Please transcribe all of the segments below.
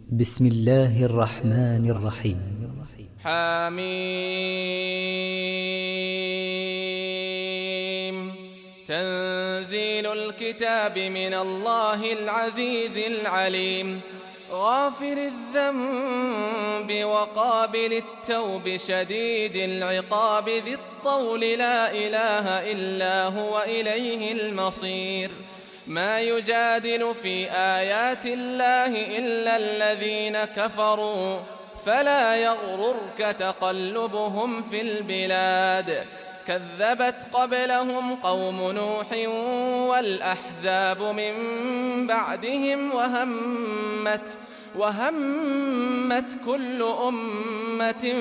بسم الله الرحمن الرحيم. حميم. تنزيل الكتاب من الله العزيز العليم، غافر الذنب وقابل التوب شديد العقاب ذي الطول، لا إله إلا هو إليه المصير. ما يجادل في آيات الله إلا الذين كفروا، فلا يغررك تقلبهم في البلاد. كذبت قبلهم قوم نوح والأحزاب من بعدهم، وهمت كل أمة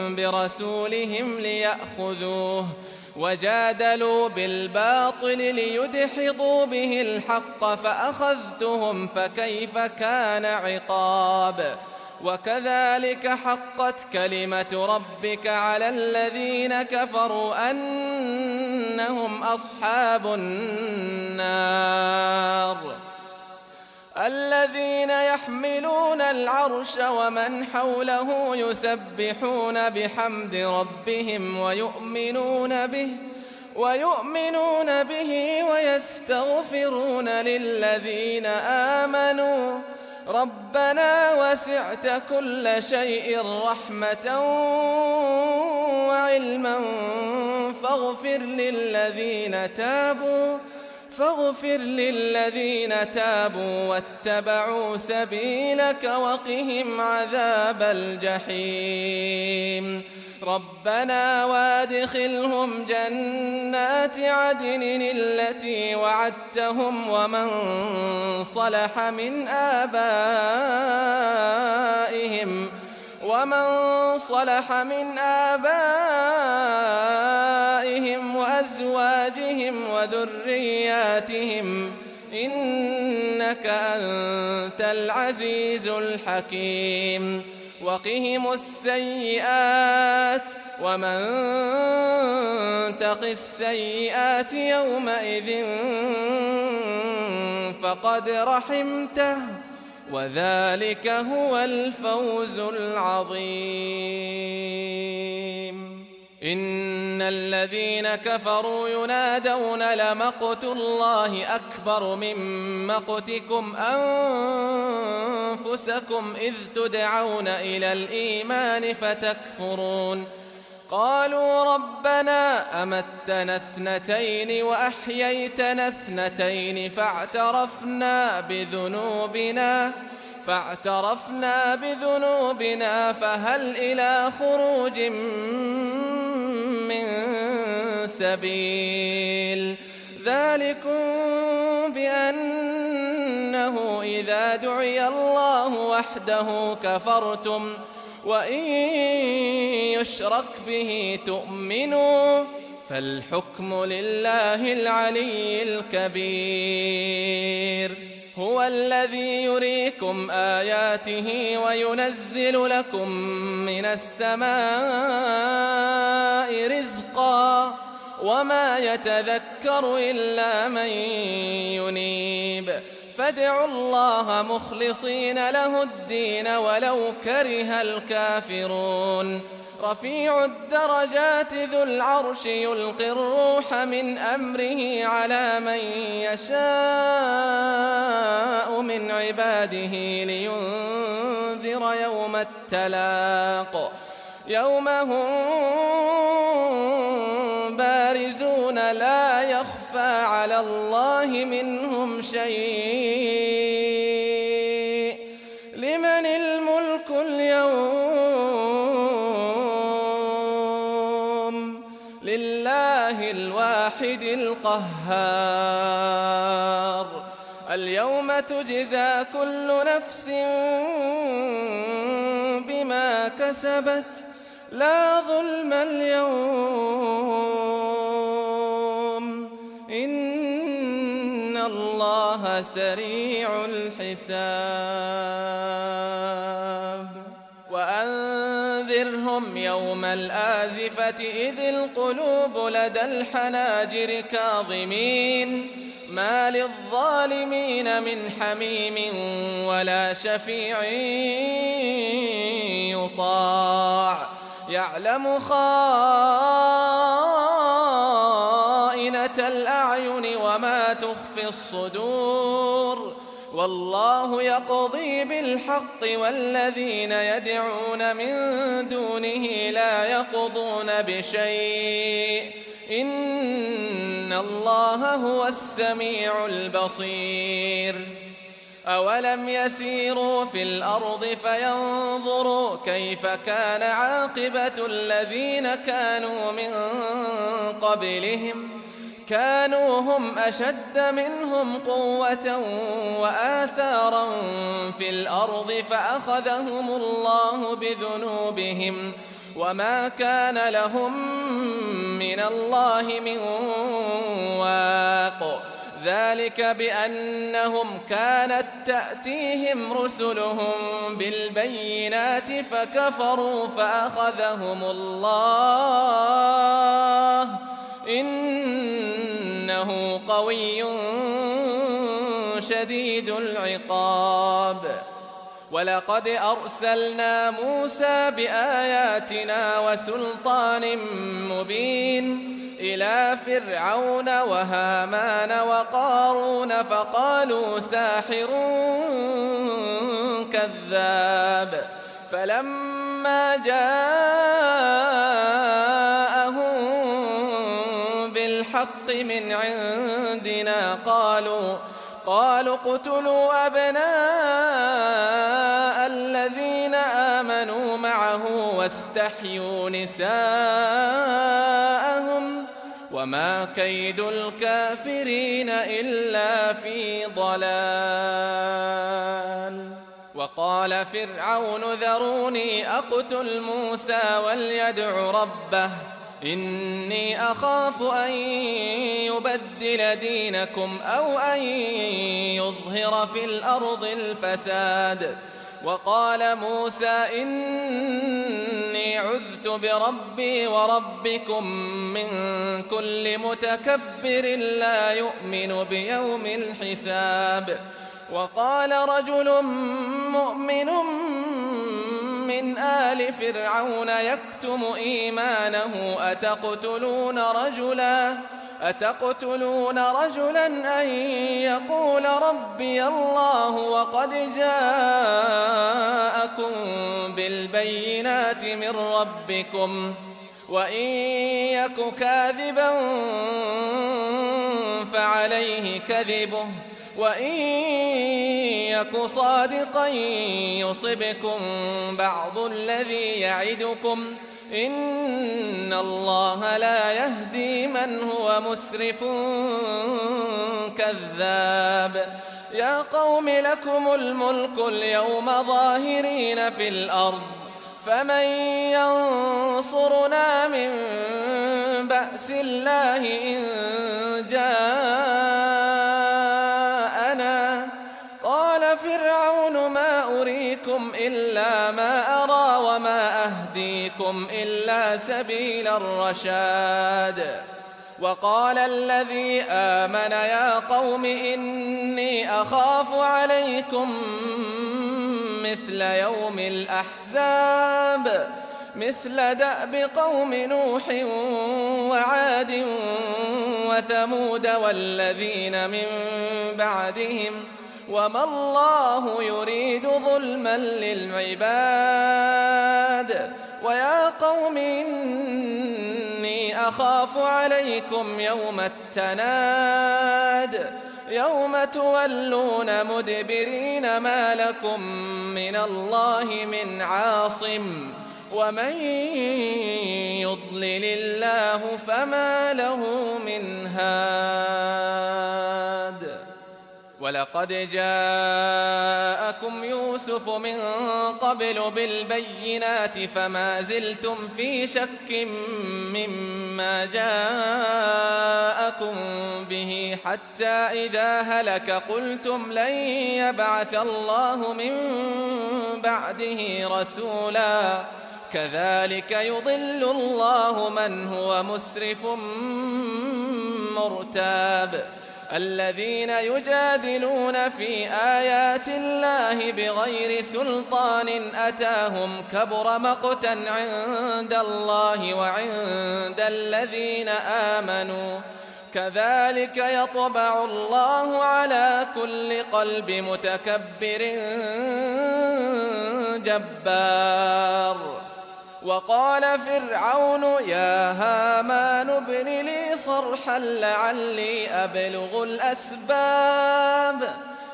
برسولهم ليأخذوه، وجادلوا بالباطل ليدحضوا به الحق، فأخذتهم فكيف كان عقاب. وكذلك حقت كلمة ربك على الذين كفروا أنهم أصحاب النار. الذين يحملون العرش ومن حوله يسبحون بحمد ربهم ويؤمنون به ويستغفرون للذين آمنوا ربنا وسعت كل شيء رحمة وعلما فاغفر للذين تابوا واتبعوا سبيلك وقهم عذاب الجحيم. ربنا وادخلهم جنات عدن التي وعدتهم ومن صلح من آبائهم وأزواجهم وذرياتهم إنك أنت العزيز الحكيم. وقهم السيئات، ومن تق السيئات يومئذ فقد رحمته، وذلك هو الفوز العظيم. إن الذين كفروا ينادون لمقت الله أكبر من مقتكم أنفسكم إذ تدعون إلى الإيمان فتكفرون. قالوا ربنا أمتنا اثنتين وأحييتنا اثنتين فاعترفنا بذنوبنا فهل إلى خروج من سبيل. ذلكم بأنه إذا دعي الله وحده كفرتم، وإن يشرك به تؤمنوا، فالحكم لله العلي الكبير. هو الذي يريكم آياته وينزل لكم من السماء رزقا، وما يتذكر إلا من ينيب. فادعوا الله مخلصين له الدين ولو كره الكافرون. رفيع الدرجات ذو العرش يلقي الروح من أمره على من يشاء من عباده لينذر يوم التلاق، يوم هم بارزون لا يخفى على الله منهم شيء. لمن الملك اليوم؟ لله الواحد القهار. اليوم تجزى كل نفس بما كسبت، لا ظلم اليوم، إن الله سريع الحساب. وأنذرهم يوم الآزفة إذ القلوب لدى الحناجر كاظمين ما للظالمين من حميم ولا شفيع يطاع يعلم خائنة الأعين وما تخفي الصدور والله يقضي بالحق والذين يدعون من دونه لا يقضون بشيء إن الله هو السميع البصير أولم يسيروا في الأرض فينظروا كيف كان عاقبة الذين كانوا من قبلهم كانوا هم أشد منهم قوة وآثارا في الأرض فأخذهم الله بذنوبهم وما كان لهم من الله من واق ذلك بأنهم كانت تأتيهم رسلهم بالبينات فكفروا فأخذهم الله إنه قوي شديد العقاب ولقد أرسلنا موسى بآياتنا وسلطان مبين إلى فرعون وهامان وقارون فقالوا ساحر كذاب فلما جاءهم بالحق من عندنا قالوا اقتلوا أبناء الذين آمنوا معه واستحيوا نساءهم وما كيد الكافرين إلا في ضلال وقال فرعون ذروني أقتل موسى وليدع ربه إني أخاف أن يبدل دينكم أو أن يظهر في الأرض الفساد وقال موسى إني عذت بربي وربكم من كل متكبر لا يؤمن بيوم الحساب وقال رجل مؤمن من آل فرعون يكتم إيمانه أتقتلون رجلا أن يقول ربي الله وقد جاءكم بالبينات من ربكم وإن يك كاذبا فعليه كذبه وإن يك صادقا يصبكم بعض الذي يعدكم إن الله لا يهدي من هو مسرف كذاب يا قوم لكم الملك اليوم ظاهرين في الأرض فمن ينصرنا من بأس الله إن جاءنا قال فرعون ما أريكم إلا ما أرى وما أهديكم إلا سبيل الرشاد وقال الذي آمن يا قوم إني أخاف عليكم مثل يوم الأحزاب مثل دأب قوم نوح وعاد وثمود والذين من بعدهم وما الله يريد ظلما للعباد ويا قوم إني أخاف عليكم يوم التناد يوم تولون مدبرين ما لكم من الله من عاصم ومن يضلل الله فما له من هاد ولقد جاءكم يوسف من قبل بالبينات فما زلتم في شك مما جاءكم به حتى إذا هلك قلتم لن يبعث الله من بعده رسولا كذلك يضل الله من هو مسرف مرتاب الذين يجادلون في آيات الله بغير سلطان أتاهم كبر مقتا عند الله وعند الذين آمنوا كذلك يطبع الله على كل قلب متكبر جبار. وقال فرعون يا هامان ابن لي صرحا لعلي أبلغ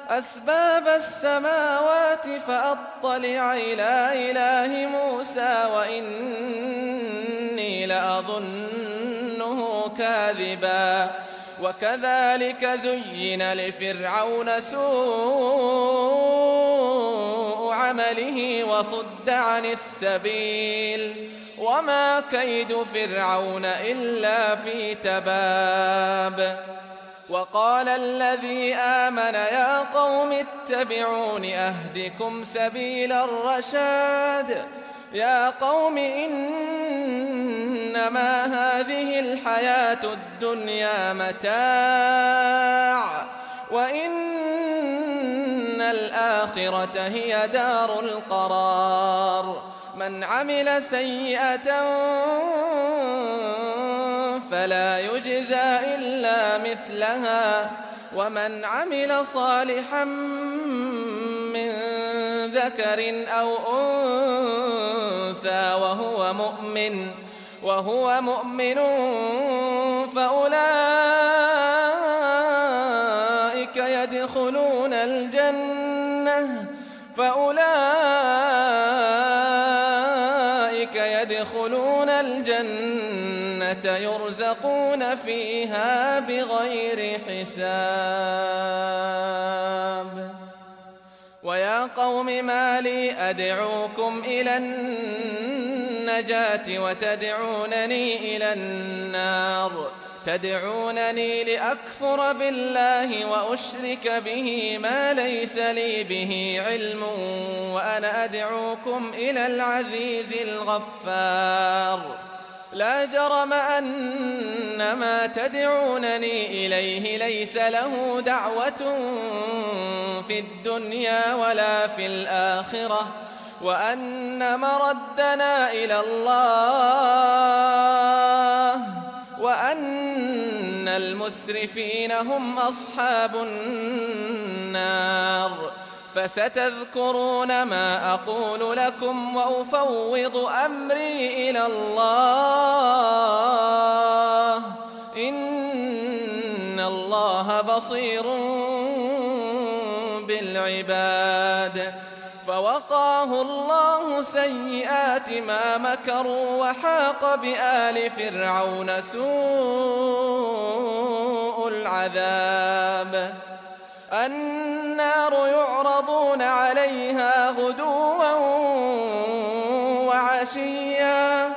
أسباب السماوات فأطلع إلى إله موسى وإني لأظنه كاذبا. وكذلك زين لفرعون سوء عمله وصد عن السبيل وما كيد فرعون إلا في تباب. وقال الذي آمن يا قوم اتبعون أهدكم سبيل الرشاد. يا قوم إنما هذه الحياة الدنيا متاع وإن الآخرة هي دار القرار. من عمل سيئة فلا يجزى إلا مثلها ومن عمل صالحا من ذكر أو أنثى وهو مؤمن فأولئك يدخلون الجنة يرزقون فيها بغير حساب. ويا قوم ما لي أدعوكم إلى النجاة وتدعونني إلى النار. تدعونني لأكفر بالله وأشرك به ما ليس لي به علم وأنا أدعوكم إلى العزيز الغفار. لا جرم أن ما تدعونني إليه ليس له دعوة في الدنيا ولا في الآخرة وأن مردنا إلى الله وأن المسرفين هم أصحاب النار. فستذكرون ما أقول لكم وأفوض أمري إلى الله إن الله بصير بالعباد. فوقاه الله سيئات ما مكروا وحاق بآل فرعون سوء العذاب. النار يعرضون عليها غدوا وعشيا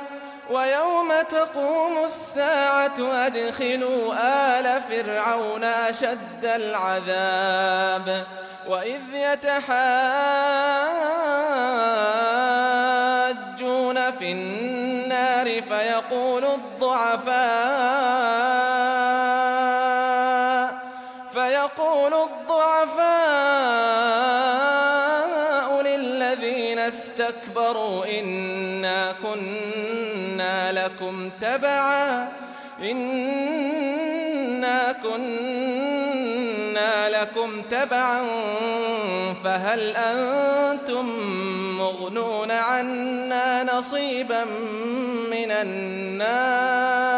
ويوم تقوم الساعة أدخلوا آل فرعون أشد العذاب. وإذ يتحاجون في النار فيقول الضعفاء للذين استكبروا إنا كنا لكم تبعا فهل أنتم مغنون عنا نصيبا من النار.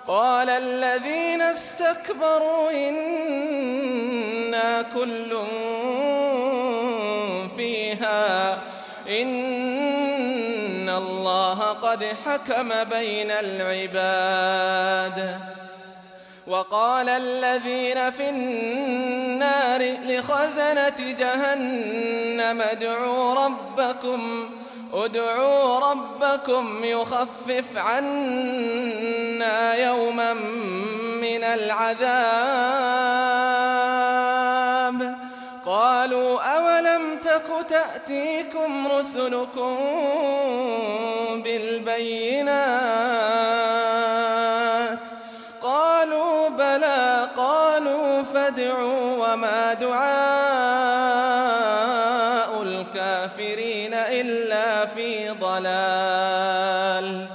قال الذين استكبروا إنا كل فيها إن الله قد حكم بين العباد. وقال الذين في النار لخزنة جهنم ادعوا ربكم يخفف عنا يوما من العذاب. قالوا أولم تك تأتيكم رسلكم بالبينات قالوا بلى وما دعاء الكافرين إلا في ضلال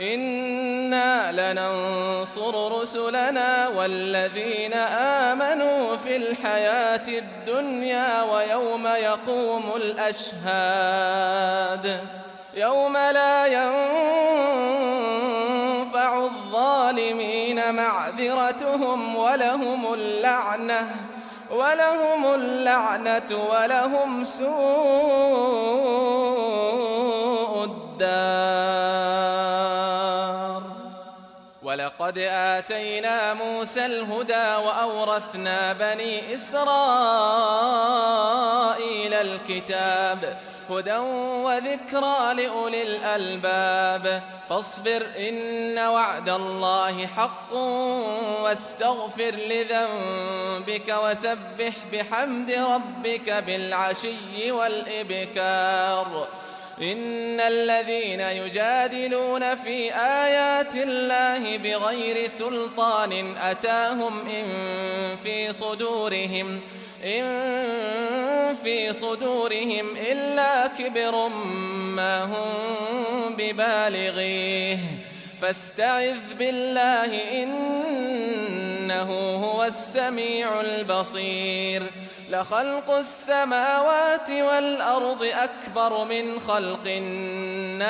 إنا لننصر رسلنا والذين آمنوا في الحياة الدنيا ويوم يقوم الأشهاد يوم لا ينفع الظالمين معذرتهم ولهم اللعنة ولهم سوء الدار. ولقد آتينا موسى الهدى وأورثنا بني إسرائيل الكتاب هدى وذكرى لأولي الألباب فاصبر إن وعد الله حق واستغفر لذنبك وسبح بحمد ربك بالعشي والإبكار إن الذين يجادلون في آيات الله بغير سلطان أتاهم إن في صدورهم إلا كبر ما هم ببالغيه فاستعذ بالله إنه هو السميع البصير. لخلق السماوات والأرض أكبر من خلق الناس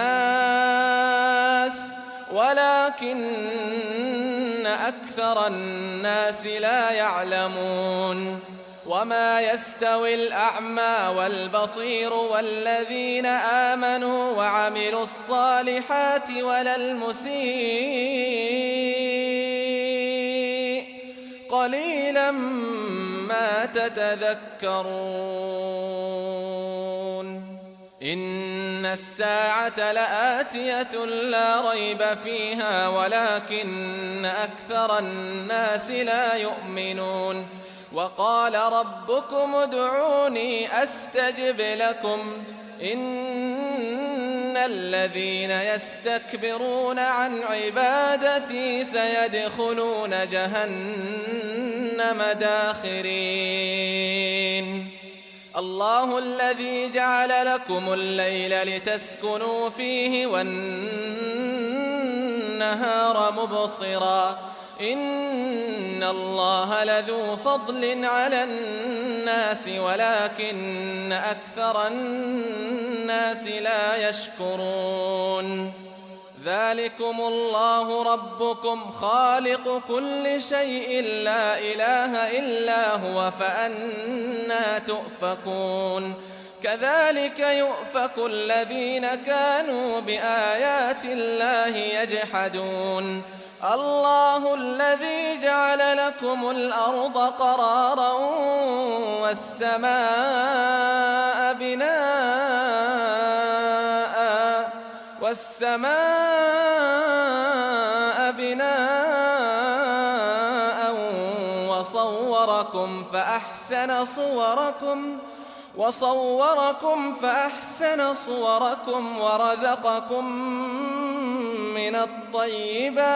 ولكن أكثر الناس لا يعلمون. وما يستوي الأعمى والبصير والذين آمنوا وعملوا الصالحات ولا المسيء قليلا ما تتذكرون. إن الساعة لآتية لا ريب فيها ولكن أكثر الناس لا يؤمنون. وقال ربكم ادعوني أستجب لكم إن الذين يستكبرون عن عبادتي سيدخلون جهنم داخرين. الله الذي جعل لكم الليل لتسكنوا فيه والنهار مبصرا إن الله لذو فضل على الناس ولكن أكثر الناس لا يشكرون. ذلكم الله ربكم خالق كل شيء لا إله إلا هو فأنى تؤفكون. كذلك يؤفك الذين كانوا بآيات الله يجحدون. الله الذي جعل لكم الأرض قرارا والسماء بناء وصوركم فأحسن صوركم ورزقكم من الطيبات.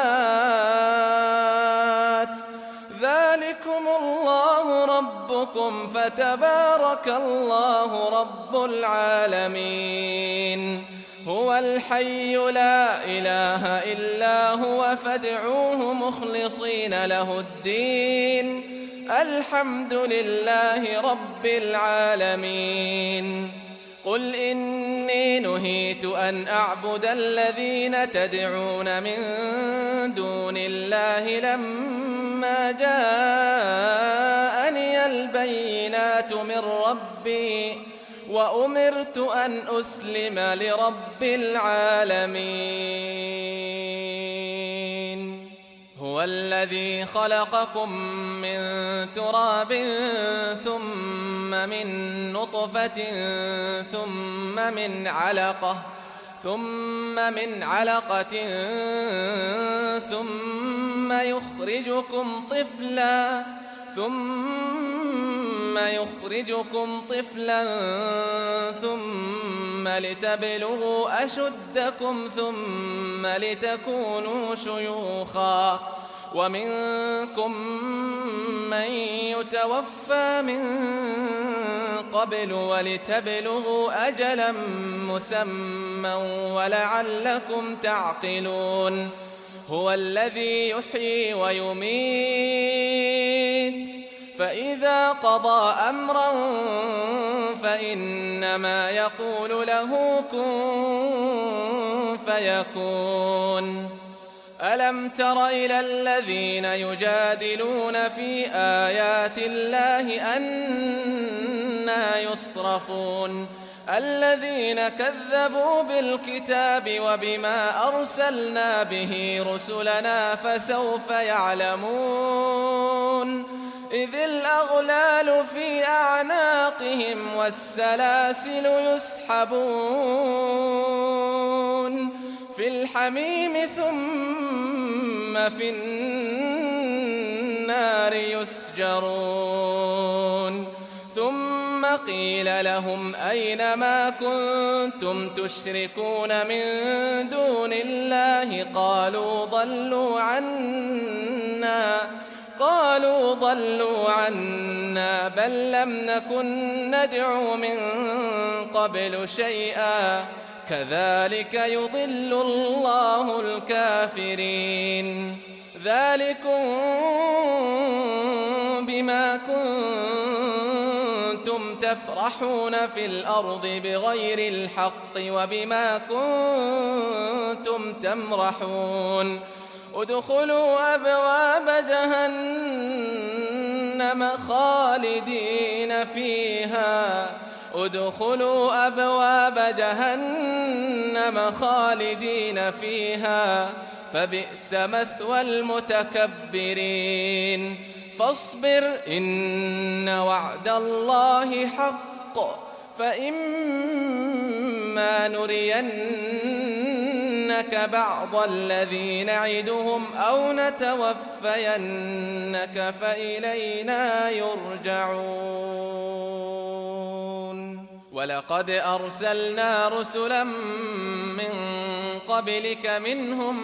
ذلكم الله ربكم فتبارك الله رب العالمين. هو الحي لا إله إلا هو فادعوه مخلصين له الدين الحمد لله رب العالمين. قل إني نهيت أن أعبد الذين تدعون من دون الله لما جاءني البينات من ربي وأمرت أن أسلم لرب العالمين. هو الذي خلقكم من تراب ثم من نطفة ثم من علقة ثم يخرجكم طفلا ثم لتبلغوا أشدكم ثم لتكونوا شيوخا ومنكم من يتوفى من قبل ولتبلغوا أجلا مسمى ولعلكم تعقلون هو الذي يحيي ويميت فإذا قضى أمرا فإنما يقول له كن فيكون ألم تر إلى الذين يجادلون في آيات الله أنى يصرفون الذين كذبوا بالكتاب وبما أرسلنا به رسلنا فسوف يعلمون إذ الأغلال في أعناقهم والسلاسل يسحبون في الحميم ثم في النار يسجرون ثم قيل لهم أين ما كنتم تشركون من دون الله قالوا ضلوا عنا بل لم نكن ندعو من قبل شيئا كذلك يضل الله الكافرين ذلكم بما كنتم تفرحون في الأرض بغير الحق وبما كنتم تمرحون ادخلوا أبواب جهنم خالدين فيها فبئس مثوى المتكبرين فاصبر إن وعد الله حق فإما نرينك بعض الذي نعدهم أو نتوفينك فإلينا يرجعون ولقد أرسلنا رسلا من قبلك منهم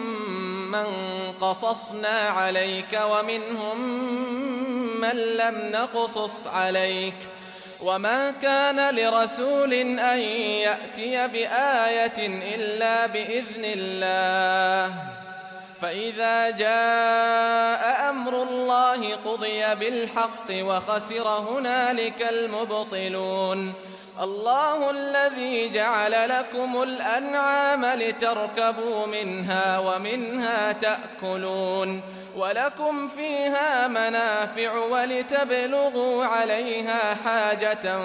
من قصصنا عليك ومنهم من لم نقصص عليك وما كان لرسول أن يأتي بآية إلا بإذن الله فإذا جاء أمر الله قضي بالحق وخسر هنالك المبطلون الله الذي جعل لكم الأنعام لتركبوا منها ومنها تأكلون ولكم فيها منافع ولتبلغوا عليها حاجة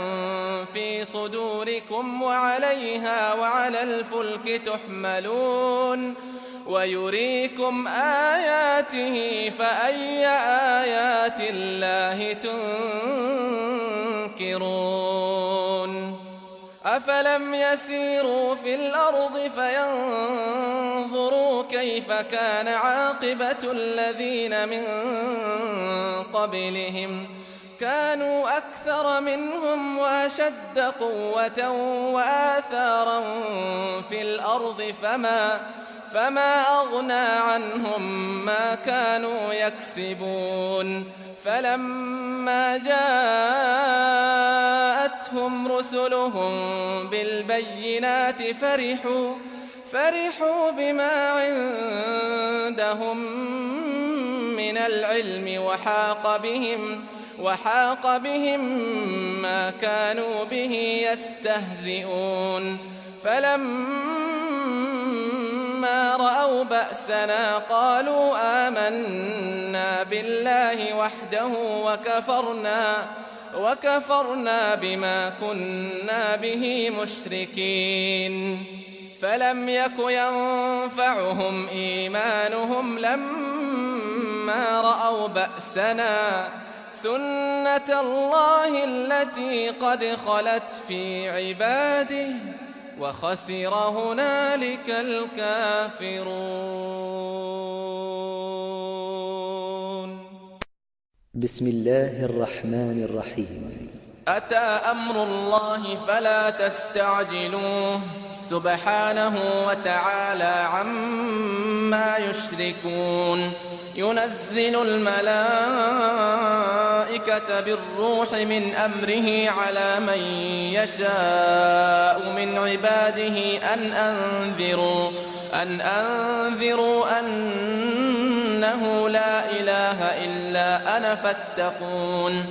في صدوركم وعليها وعلى الفلك تحملون ويريكم آياته فأي آيات الله تنكرون أفلم يسيروا في الأرض فينظروا كيف كان عاقبة الذين من قبلهم كانوا أكثر منهم وأشد قوة وآثارا في الأرض فما أغنى عنهم ما كانوا يكسبون فلما جاءتهم رسلهم بالبينات فرحوا بما عندهم من العلم وحاق بهم ما كانوا به يستهزئون فلما رأوا بأسنا قالوا آمنا بالله وحده وكفرنا بما كنا به مشركين فلم يك ينفعهم إيمانهم لما رأوا بأسنا سنة الله التي قد خلت في عباده وخسر هنالك الكافرون. بسم الله الرحمن الرحيم. أتى أمر الله فلا تستعجلوه سبحانه وتعالى عما يشركون ينزل الملائكة بالروح من أمره على من يشاء من عباده أن أنذروا أنه لا إله إلا أنا فاتقون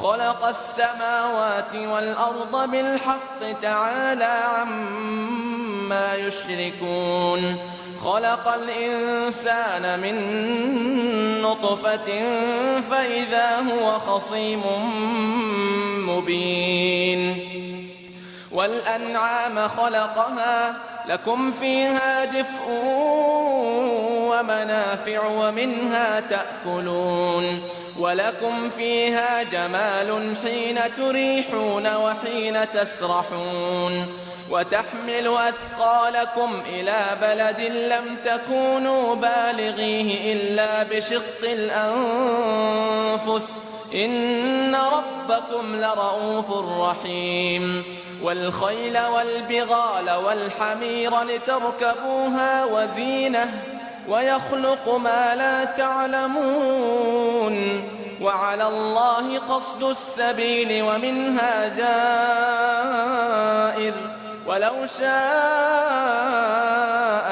خلق السماوات والأرض بالحق تعالى عما يشركون خلق الإنسان من نطفة فإذا هو خصيم مبين والأنعام خلقها لكم فيها دفء ومنافع ومنها تأكلون ولكم فيها جمال حين تريحون وحين تسرحون وتحمل أثقالكم إلى بلد لم تكونوا بالغيه إلا بشق الأنفس إن ربكم لرؤوف رحيم والخيل والبغال والحمير لتركبوها وزينة ويخلق ما لا تعلمون وعلى الله قصد السبيل ومنها جائر ولو شاء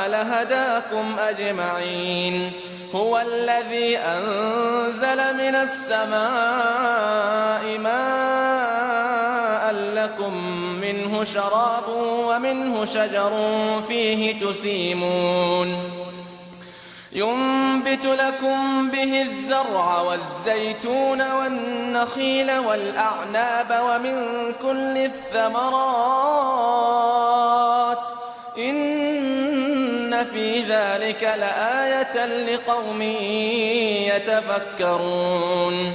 لهداكم أجمعين هو الذي أنزل من السماء ماء لكم منه شراب ومنه شجر فيه تسيمون ينبت لكم به الزرع والزيتون والنخيل والأعناب ومن كل الثمرات إن في ذلك لآية لقوم يتفكرون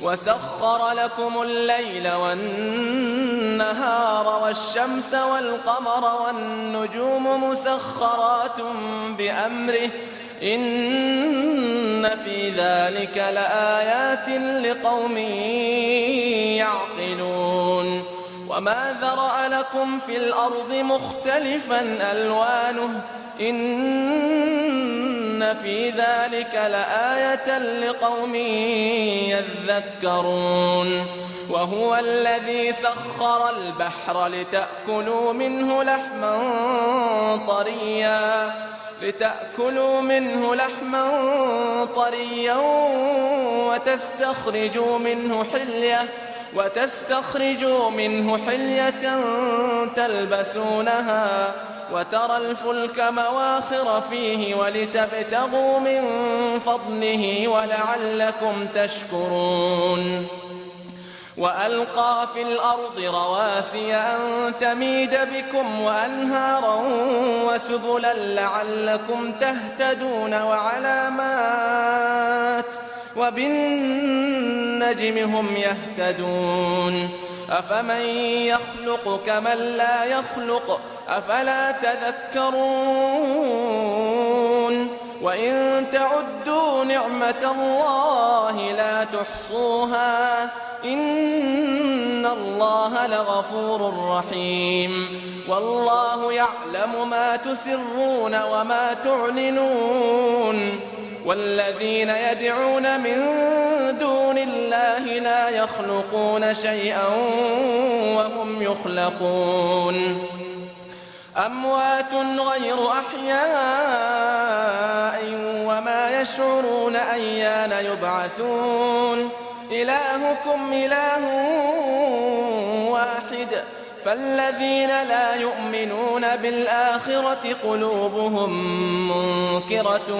وسخر لكم الليل والنهار والشمس والقمر والنجوم مسخرات بأمره إن في ذلك لآيات لقوم يعقلون وما ذرأ لكم في الأرض مختلفا ألوانه إن في ذلك لآية لقوم يذكرون وهو الذي سخر البحر لتأكلوا منه لحما طريا وتستخرجوا منه حلية تلبسونها وترى الفلك مواخر فيه ولتبتغوا من فضله ولعلكم تشكرون وألقى في الأرض رواسي أن تميد بكم وأنهارا وسبلا لعلكم تهتدون وعلامات وبالنجم هم يهتدون أفمن يخلق كمن لا يخلق أفلا تذكرون وإن تعدوا نعمة الله لا تحصوها إن الله لغفور رحيم والله يعلم ما تسرون وما تعلنون والذين يدعون من دون الله لا يخلقون شيئا وهم يخلقون أموات غير أحياء وما يشعرون أيان يبعثون إلهكم إله واحد فالذين لا يؤمنون بالآخرة قلوبهم منكرة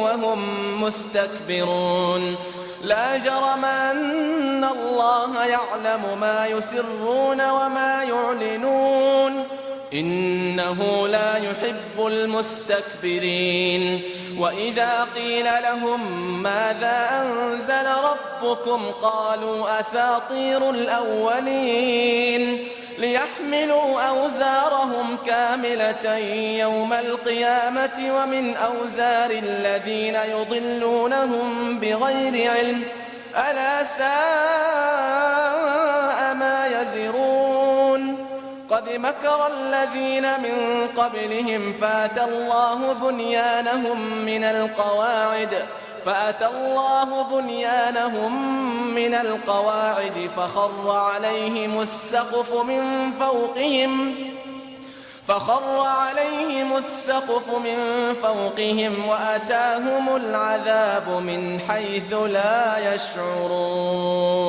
وهم مستكبرون لا جرم أن الله يعلم ما يسرون وما يعلنون إنه لا يحب المستكبرين وإذا قيل لهم ماذا أنزل ربكم قالوا أساطير الأولين ليحملوا أوزارهم كاملة يوم القيامة ومن أوزار الذين يضلونهم بغير علم ألا ساء ما يزرون قد مكر الذين من قبلهم فاتى الله بنيانهم من القواعد فأتى الله بنيانهم من القواعد فخر عليهم السقف من فوقهم وأتاهم العذاب من حيث لا يشعرون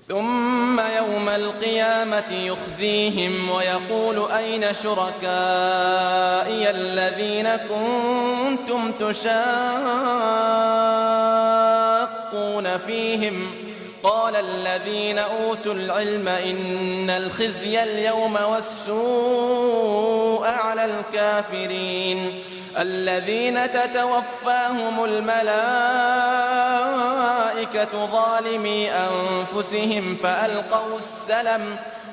ثم يوم القيامة يخزيهم ويقول أين شركائي الذين كنتم تشاقون فيهم قال الذين أوتوا العلم إن الخزي اليوم والسوء على الكافرين الذين تتوفاهم الملائكة ظالمي أنفسهم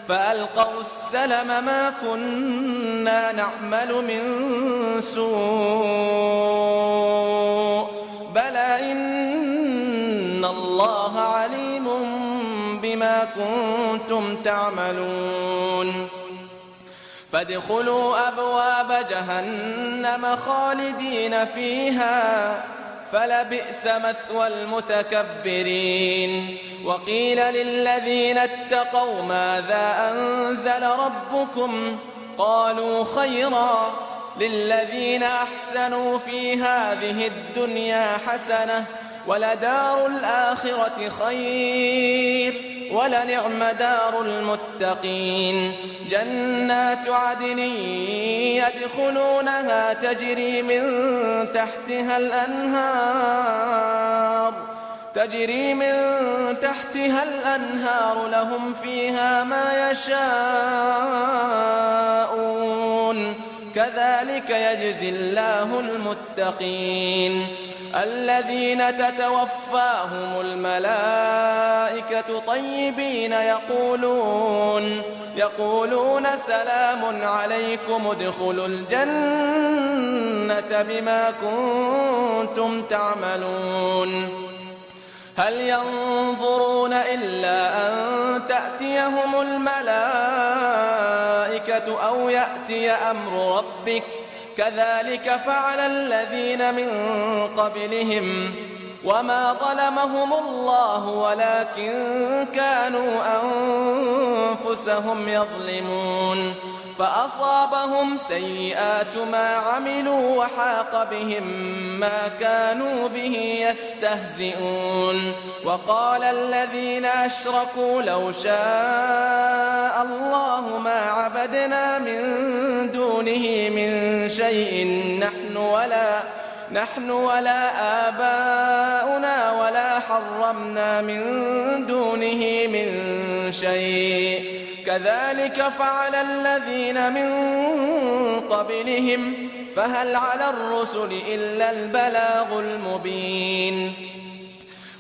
فألقوا السلم ما كنا نعمل من سوء بلى إن الله عليم بما كنتم تعملون فادخلوا أبواب جهنم خالدين فيها فلبئس مثوى المتكبرين وقيل للذين اتقوا ماذا أنزل ربكم قالوا خيرا للذين أحسنوا في هذه الدنيا حسنة ولدار الآخرة خير ولنعم دار المتقين جنات عدن يدخلونها تجري من تحتها الأنهار لهم فيها ما يشاءون كذلك يجزي الله المتقين الذين تتوفاهم الملائكة طيبين يقولون سلام عليكم ادخلوا الجنة بما كنتم تعملون هل ينظرون إلا أن تأتيهم الملائكة أو يأتي أمر ربك كذلك فعل الذين من قبلهم وما ظلمهم الله ولكن كانوا أنفسهم يظلمون فأصابهم سيئات ما عملوا وحاق بهم ما كانوا به يستهزئون وقال الذين أشركوا لو شاء الله ما عبدنا من دونه من شيء نحن ولا آباؤنا ولا حرمنا من دونه من شيء كذلك فعل الذين من قبلهم فهل على الرسل إلا البلاغ المبين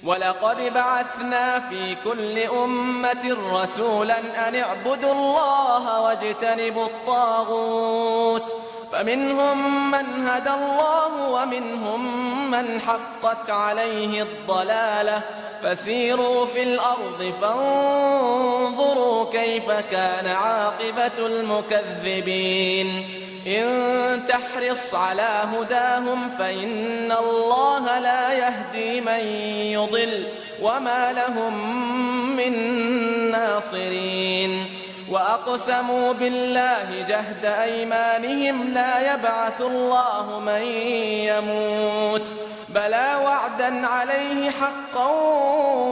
ولقد بعثنا في كل أمة رسولا أن اعبدوا الله واجتنبوا الطاغوت فمنهم من هدى الله ومنهم من حقت عليه الضلالة فسيروا في الأرض فانظروا كيف كان عاقبة المكذبين إن تحرص على هداهم فإن الله لا يهدي من يضل وما لهم من ناصرين وأقسموا بالله جهد أيمانهم لا يبعث الله من يموت بلى وعدا عليه حقا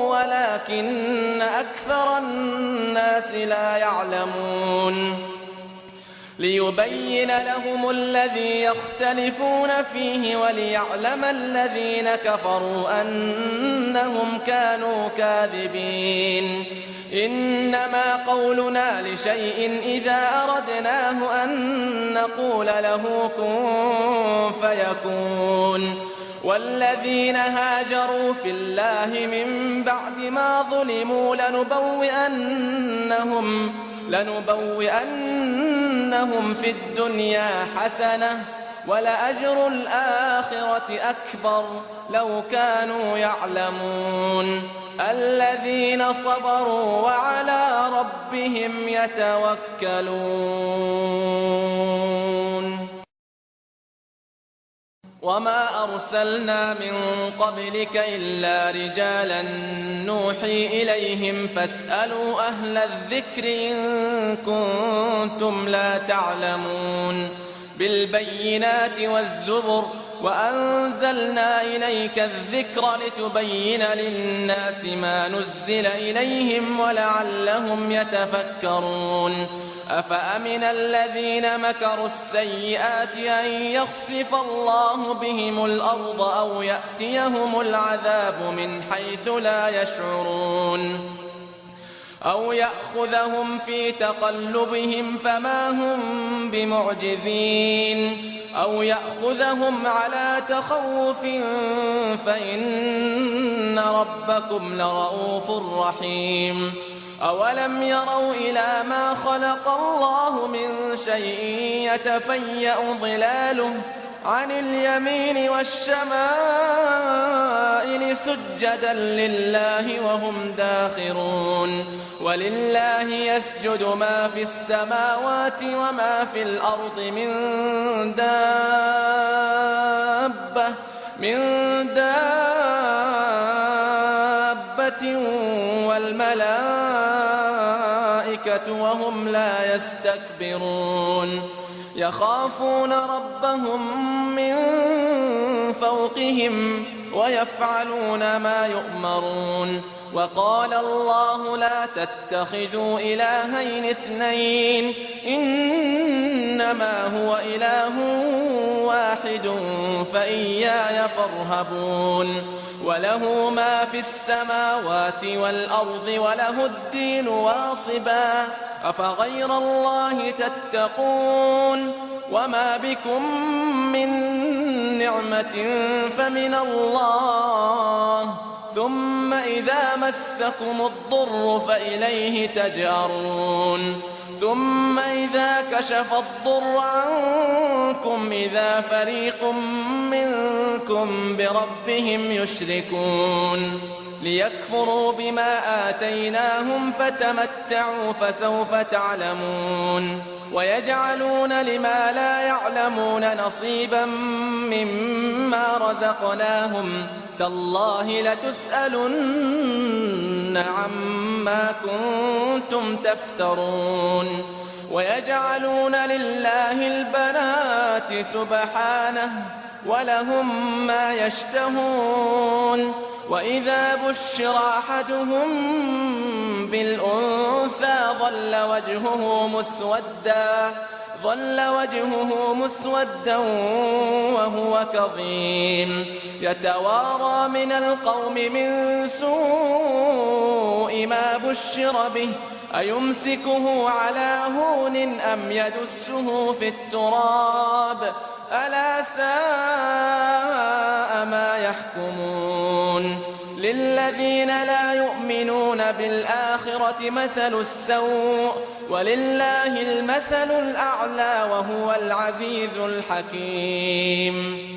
ولكن أكثر الناس لا يعلمون ليبين لهم الذي يختلفون فيه وليعلم الذين كفروا أنهم كانوا كاذبين إنما قولنا لشيء إذا أردناه أن نقول له كن فيكون والذين هاجروا في الله من بعد ما ظلموا لنبوئنهم في الدنيا حسنة ولأجر الآخرة أكبر لو كانوا يعلمون الذين صبروا وعلى ربهم يتوكلون وما أرسلنا من قبلك إلا رجالا نوحي إليهم فاسألوا أهل الذكر إن كنتم لا تعلمون بالبينات والزبر وأنزلنا إليك الذكر لتبين للناس ما نزل إليهم ولعلهم يتفكرون أفأمن الذين مكروا السيئات أن يخسف الله بهم الأرض أو يأتيهم العذاب من حيث لا يشعرون أو يأخذهم في تقلبهم فما هم بمعجزين أو يأخذهم على تخوف فإن ربكم لرؤوف رحيم أولم يروا إلى ما خلق الله من شيء يتفيأ ظلاله عن اليمين والشمائل سجدا لله وهم داخرون ولله يسجد ما في السماوات وما في الأرض من دابة والملائكة وهم لا يستكبرون يخافون ربهم من فوقهم ويفعلون ما يؤمرون وقال الله لا تتخذوا إلهين اثنين إنما هو إله واحد فإياي فارهبون وله ما في السماوات والأرض وله الدين واصبا أفغير الله تتقون وما بكم من نعمة فمن الله ثم إذا مسكم الضر فإليه تجأرون ثم إذا كشف الضر عنكم إذا فريق منكم بربهم يشركون ليكفروا بما آتيناهم فتمتعوا فسوف تعلمون ويجعلون لما لا يعلمون نصيبا مما رزقناهم تالله لتسألن عما كنتم تفترون ويجعلون لله البنات سبحانه ولهم ما يشتهون وإذا بشر أحدهم بالأنثى ظل وجهه مسودا وهو كظيم يتوارى من القوم من سوء ما بشر به أيمسكه على هون أم يدسه في التراب ألا ساء ما يحكمون للذين لا يؤمنون بالآخرة مثل السوء ولله المثل الأعلى وهو العزيز الحكيم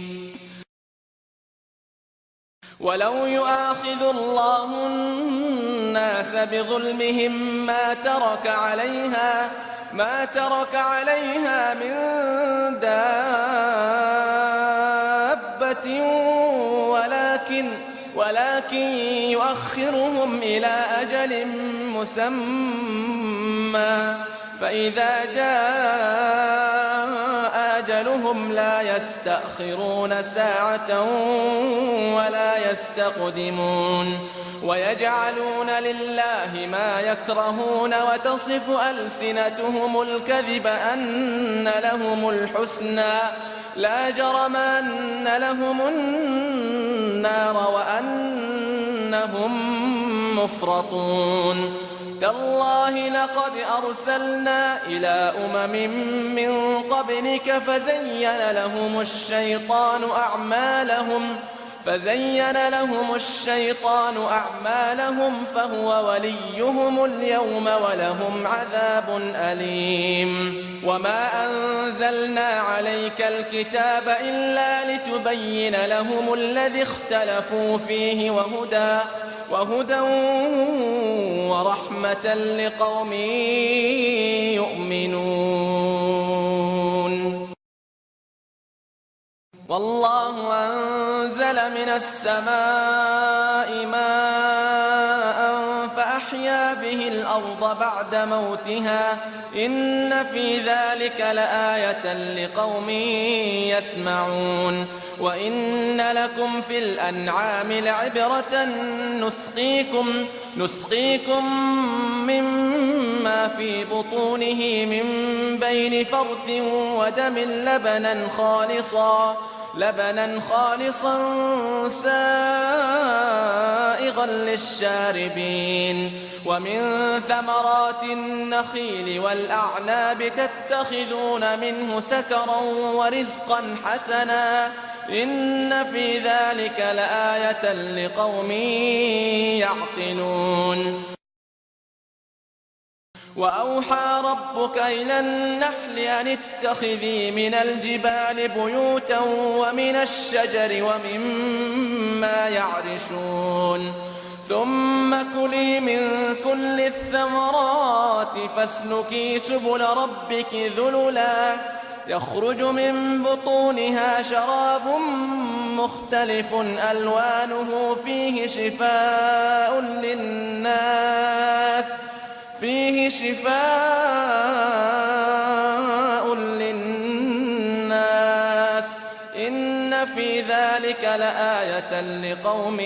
ولو يؤاخذ الله الناس بظلمهم ما ترك عليها من دابة ولكن يؤخرهم إلى أجل مسمى فإذا جاء أجلهم لا يستأخرون ساعة ولا يستقدمون ويجعلون لله ما يكرهون وتصف ألسنتهم الكذب أن لهم الحسنى لا جرم أن لهم النار وأنهم مفرطون تالله لقد أرسلنا إلى أمم من قبلك فزين لهم الشيطان أعمالهم فهو وليهم اليوم ولهم عذاب أليم وما أنزلنا عليك الكتاب إلا لتبين لهم الذي اختلفوا فيه وهدى ورحمة لقوم يؤمنون والله أنزل من السماء ماء فأحيا به الأرض بعد موتها إن في ذلك لآية لقوم يسمعون وإن لكم في الأنعام لعبرة نسقيكم مما في بطونه من بين فرث ودم لبنا خالصا سائغا للشاربين ومن ثمرات النخيل والأعناب تتخذون منه سكرا ورزقا حسنا إن في ذلك لآية لقوم يعقلون وأوحى ربك إلى النحل أن اتخذي من الجبال بيوتا ومن الشجر ومما يعرشون ثم كلي من كل الثمرات فاسلكي سبل ربك ذللا يخرج من بطونها شراب مختلف ألوانه فيه شفاء للناس إن في ذلك لآية لقوم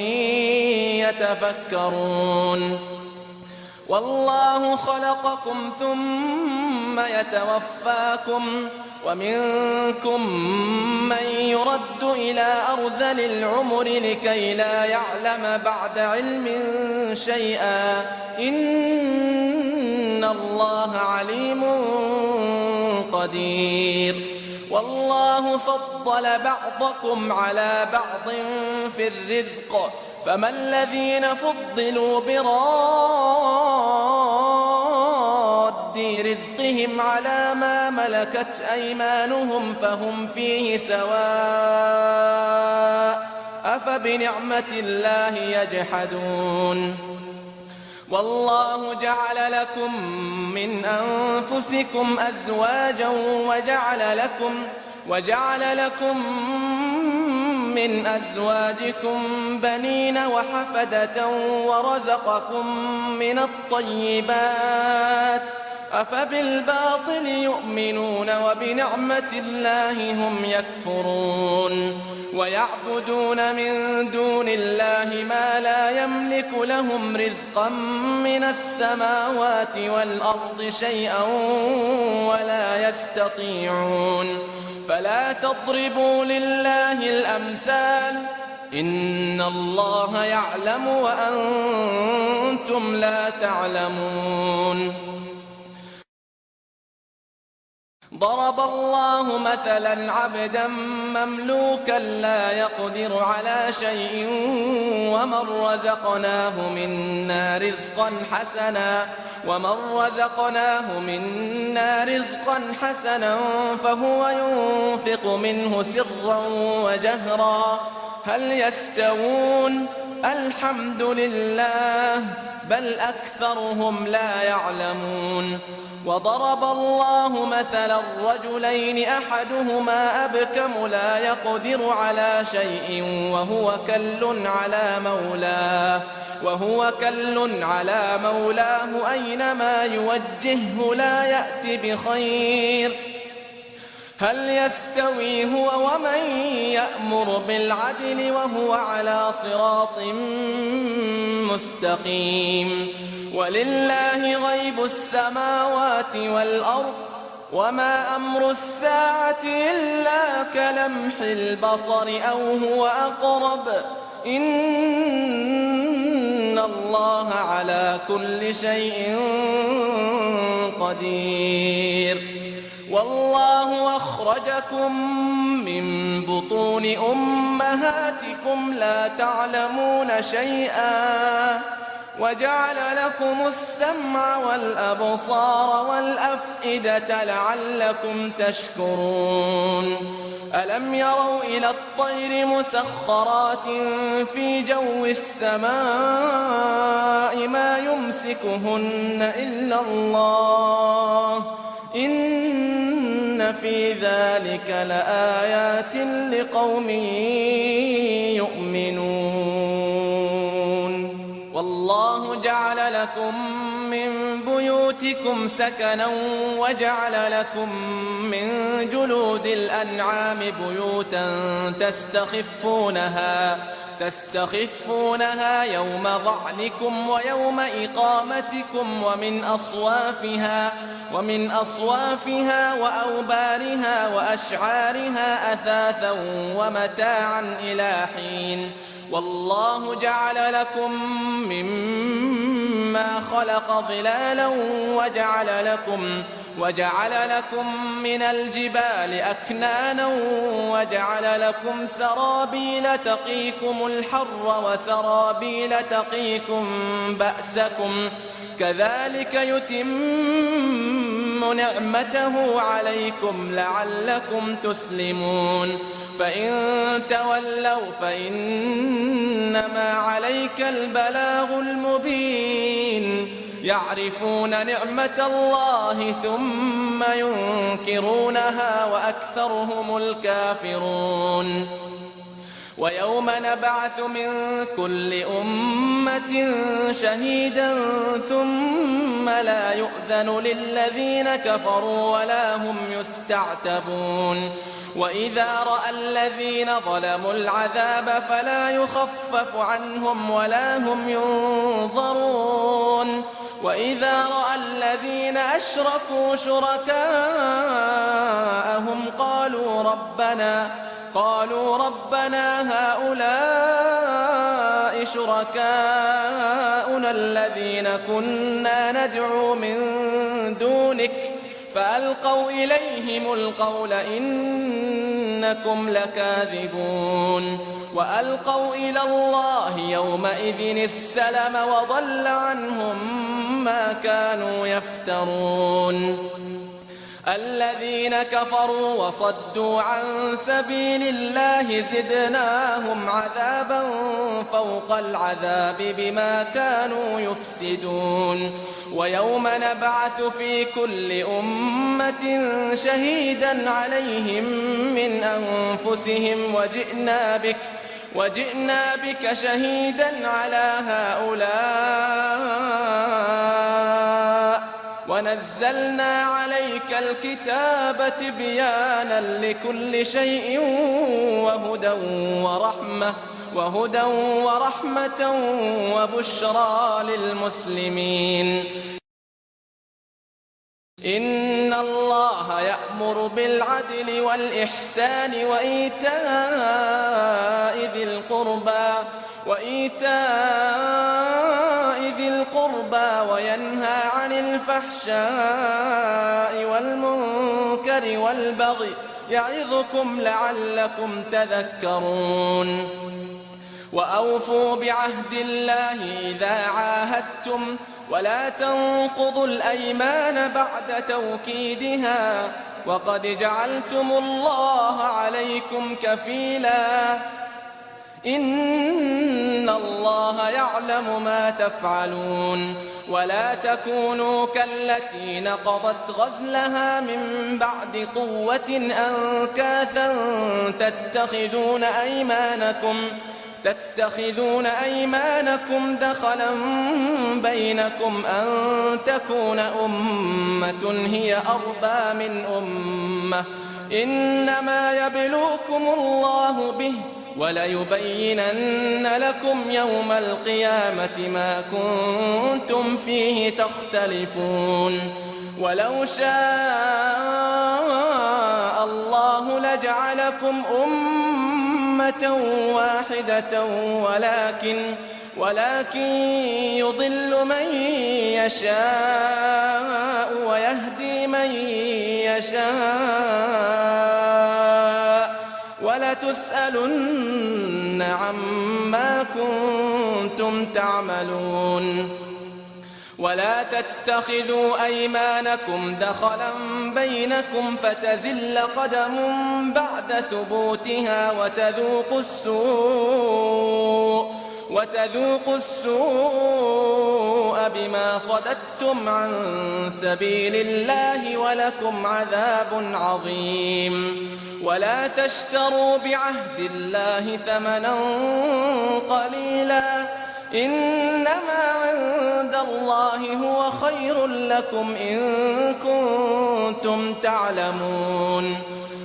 يتفكرون والله خلقكم ثم يتوفاكم ومنكم من يرد إلى أرذل العمر لكي لا يعلم بعد علم شيئا إن الله عليم قدير والله فضل بعضكم على بعض في الرزق فما الذين فضلوا براد رزقهم على ما ملكت أيمانهم فهم فيه سواء أفبنعمة الله يجحدون والله جعل لكم من أنفسكم أزواجا وجعل لكم من أزواجكم بنين وحفدة ورزقكم من الطيبات أفبالباطل يؤمنون وبنعمة الله هم يكفرون ويعبدون من دون الله ما لا يملك لهم رزقا من السماوات والأرض شيئا ولا يستطيعون فلا تضربوا لله الأمثال إن الله يعلم وأنتم لا تعلمون ضرب الله مثلا عبدا مملوكا لا يقدر على شيء ومن رزقناه منا رزقا حسنا فهو ينفق منه سرا وجهرا هل يستوون الحمد لله بل أكثرهم لا يعلمون وضرب الله مثلا الرجلين أحدهما أبكم لا يقدر على شيء وهو كل على مولاه أينما يوجهه لا يأت بخير هل يستوي هو ومن يأمر بالعدل وهو على صراط مستقيم ولله غيب السماوات والأرض وما أمر الساعة إلا كلمح البصر أو هو أقرب إن الله على كل شيء قدير والله أخرجكم من بطون أمهاتكم لا تعلمون شيئا وجعل لكم السمع والأبصار والأفئدة لعلكم تشكرون ألم يروا إلى الطير مسخرات في جو السماء ما يمسكهن إلا الله إن في ذلك لآيات لقوم يؤمنون. والله جعل لكم من بيوتكم سكنا وجعل لكم من جلود الأنعام بيوتا تستخفونها يوم ظعنكم ويوم إقامتكم ومن أصوافها وأوبارها وأشعارها أثاثا ومتاعا إلى حين. والله جعل لكم مما خلق ظلالا وجعل لكم من الجبال أكنانا وجعل لكم سرابيل تقيكم الحر وسرابيل تقيكم بأسكم كذلك يتم نعمته عليكم لعلكم تسلمون. فإن تولوا فإنما عليك البلاغ المبين. يعرفون نعمة الله ثم ينكرونها وأكثرهم الكافرون. ويوم نبعث من كل أمة شهيدا ثم لا يؤذن للذين كفروا ولا هم يستعتبون. وإذا رأى الذين ظلموا العذاب فلا يخفف عنهم ولا هم ينظرون. وإذا رأى الذين أشركوا شركاءهم قالوا ربنا هؤلاء شركاؤنا الذين كنا ندعو من دونك فألقوا إليهم القول إنكم لكاذبون. وألقوا إلى الله يومئذ السلم وضل عنهم ما كانوا يفترون. الذين كفروا وصدوا عن سبيل الله زدناهم عذابا فوق العذاب بما كانوا يفسدون. ويوم نبعث في كل أمة شهيدا عليهم من أنفسهم وجئنا بك شهيدا على هؤلاء ونزلنا عليك الكتاب تبيانا لكل شيء وهدى ورحمة وبشرى للمسلمين. إن الله يأمر بالعدل والإحسان وإيتاء ذي القربى وينهى عن الفحشاء والمنكر والبغي يعظكم لعلكم تذكرون. وأوفوا بعهد الله إذا عاهدتم ولا تنقضوا الأيمان بعد توكيدها وقد جعلتم الله عليكم كفيلا إن الله يعلم ما تفعلون. ولا تكونوا كالتي نقضت غزلها من بعد قوة أنكاثا تتخذون أيمانكم دخلا بينكم أن تكون أمة هي أربى من أمة إنما يبلوكم الله به وليبينن لكم يوم القيامة ما كنتم فيه تختلفون. ولو شاء الله لجعلكم أمة واحدة ولكن يضل من يشاء ويهدي من يشاء ولتسألن عما كنتم تعملون. ولا تتخذوا أيمانكم دخلا بينكم فتزل قدم بعد ثبوتها وتذوقوا السوء بما صددتم عن سبيل الله ولكم عذاب عظيم. ولا تشتروا بعهد الله ثمنا قليلا إنما عند الله هو خير لكم إن كنتم تعلمون.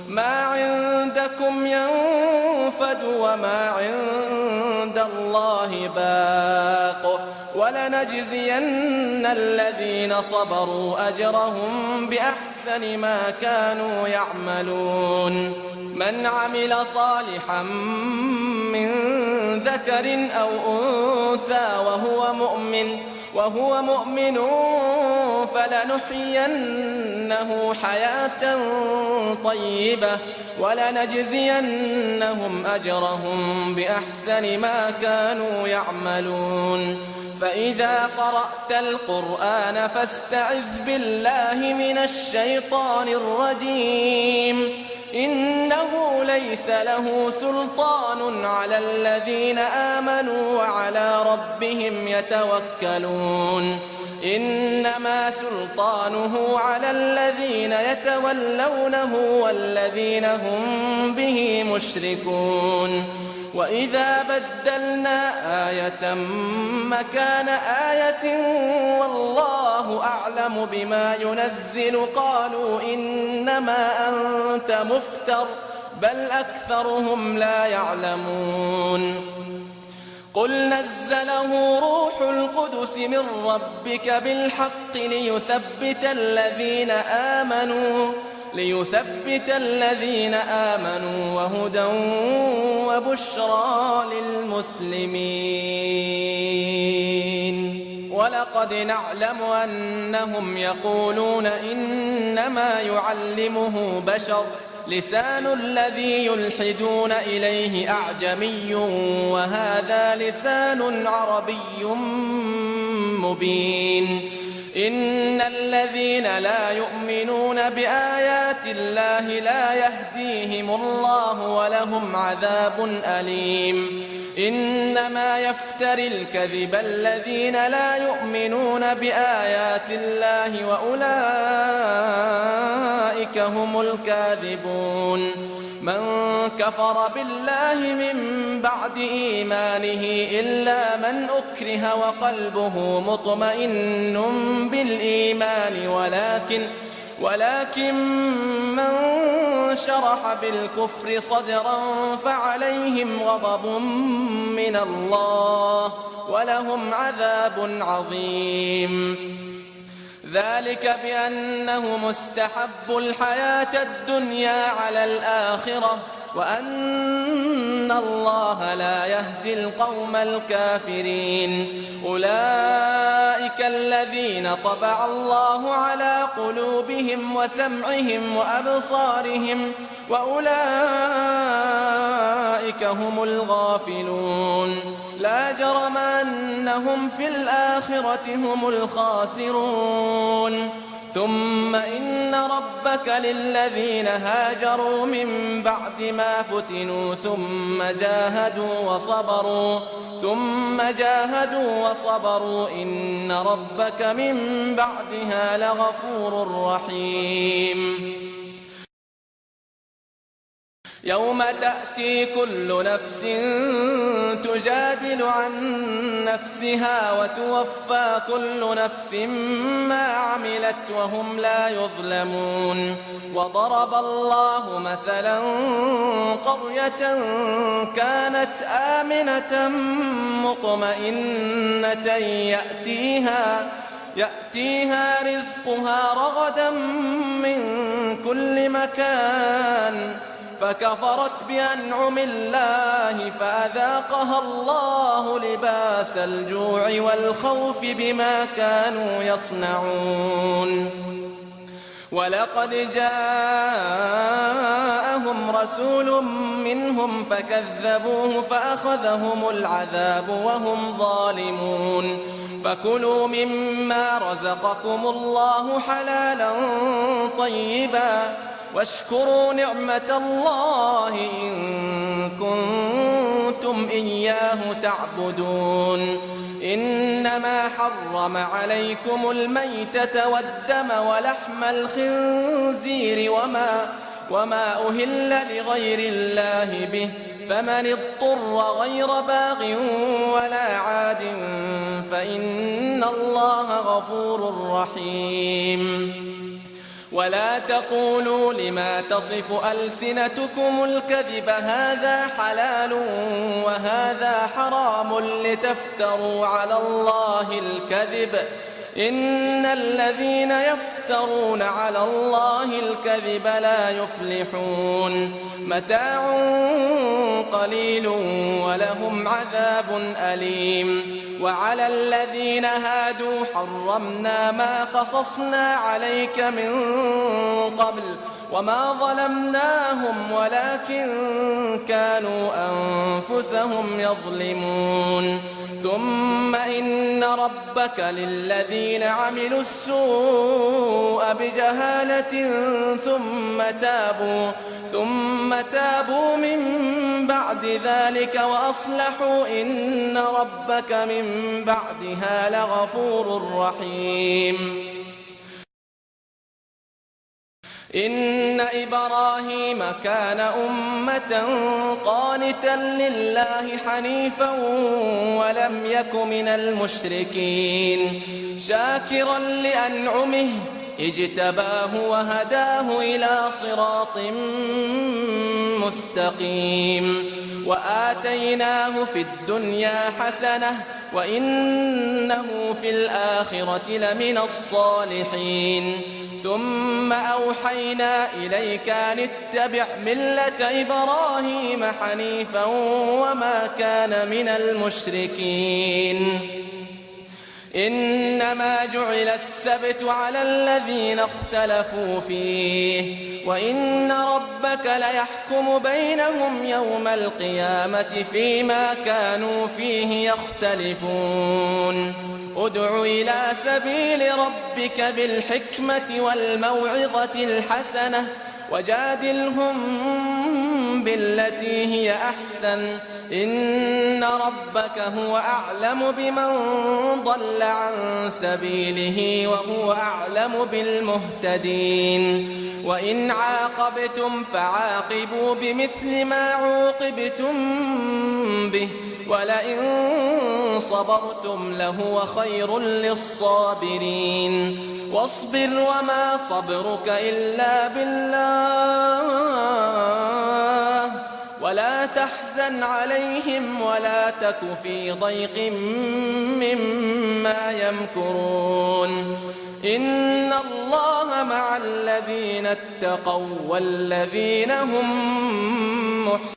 ما عندكم ينفد وما عند الله باق ولنجزين الذين صبروا أجرهم بأحسن ما كانوا يعملون. من عمل صالحا من ذكر أو أنثى وهو مؤمن فلنحيينه حياة طيبة ولنجزينهم أجرهم بأحسن ما كانوا يعملون. فإذا قرأت القرآن فاستعذ بالله من الشيطان الرجيم إنه ليس له سلطان على الذين آمنوا وعلى ربهم يتوكلون. إنما سلطانه على الذين يتولونه والذين هم به مشركون. وإذا بدلنا آية مكان آية والله أعلم بما ينزل قالوا إنما أنت مفتر بل أكثرهم لا يعلمون. قل نزله روح القدس من ربك بالحق ليثبت الذين آمنوا وهدى وبشرى للمسلمين. ولقد نعلم أنهم يقولون إنما يعلمه بشر لسان الذي يلحدون إليه أعجمي وهذا لسان عربي مبين. إن الذين لا يؤمنون بآيات الله لا يهديهم الله ولهم عذاب أليم. إنما يفتري الكذب الذين لا يؤمنون بآيات الله وأولئك هم الكاذبون. من كفر بالله من بعد إيمانه إلا من أكره وقلبه مطمئن بالإيمان ولكن من شرح بالكفر صدرا فعليهم غضب من الله ولهم عذاب عظيم. ذلك بأنه مستحب الحياة الدنيا على الآخرة وأن الله لا يهدي القوم الكافرين. أولئك الذين طبع الله على قلوبهم وسمعهم وأبصارهم وأولئك هم الغافلون. لا جرم أنهم في الآخرة هم الخاسرون. ثم إن ربك للذين هاجروا من بعد ما فتنوا ثم جاهدوا وصبروا إن ربك من بعدها لغفور رحيم. يوم تأتي كل نفس تجادل عن نفسها وتوفى كل نفس ما عملت وهم لا يظلمون. وضرب الله مثلا قرية كانت آمنة مطمئنة يأتيها رزقها رغدا من كل مكان فكفرت بأنعم الله فأذاقها الله لباس الجوع والخوف بما كانوا يصنعون. ولقد جاءهم رسول منهم فكذبوه فأخذهم العذاب وهم ظالمون. فكلوا مما رزقكم الله حلالا طيبا واشكروا نعمة الله إن كنتم إياه تعبدون إنما حرم عليكم الميتة والدم ولحم الخنزير وما أهل لغير الله به فمن اضطر غير باغ ولا عاد فإن الله غفور رحيم ولا تقولوا لما تصف ألسنتكم الكذب هذا حلال وهذا حرام لتفتروا على الله الكذب إن الذين يفترون على الله الكذب لا يفلحون متاع قليل ولهم عذاب أليم وعلى الذين هادوا حرمنا ما قصصنا عليك من قبل وما ظلمناهم ولكن كانوا أنفسهم يظلمون ثم إن ربك للذين عملوا السوء بجهالة ثم تابوا من بعد ذلك وأصلحوا إن ربك من بعدها لغفور رحيم إن إبراهيم كان أمة قانتا لله حنيفا ولم يك من المشركين شاكرا لأنعمه اجتباه وهداه إلى صراط مستقيم وآتيناه في الدنيا حسنة وإنه في الآخرة لمن الصالحين ثم أوحينا إليك أن اتبع ملة إبراهيم حنيفا وما كان من المشركين إنما جعل السبت على الذين اختلفوا فيه وإن ربك ليحكم بينهم يوم القيامة فيما كانوا فيه يختلفون ادع إلى سبيل ربك بالحكمة والموعظة الحسنة وجادلهم بالتي هي أحسن إن ربك هو أعلم بمن ضل عن سبيله وهو أعلم بالمهتدين وإن عاقبتم فعاقبوا بمثل ما عوقبتم به ولئن صبرتم لهو خير للصابرين واصبر وما صبرك إلا بالله ولا تحزن عليهم ولا تك في ضيق مما يمكرون إن الله مع الذين اتقوا والذين هم محسنون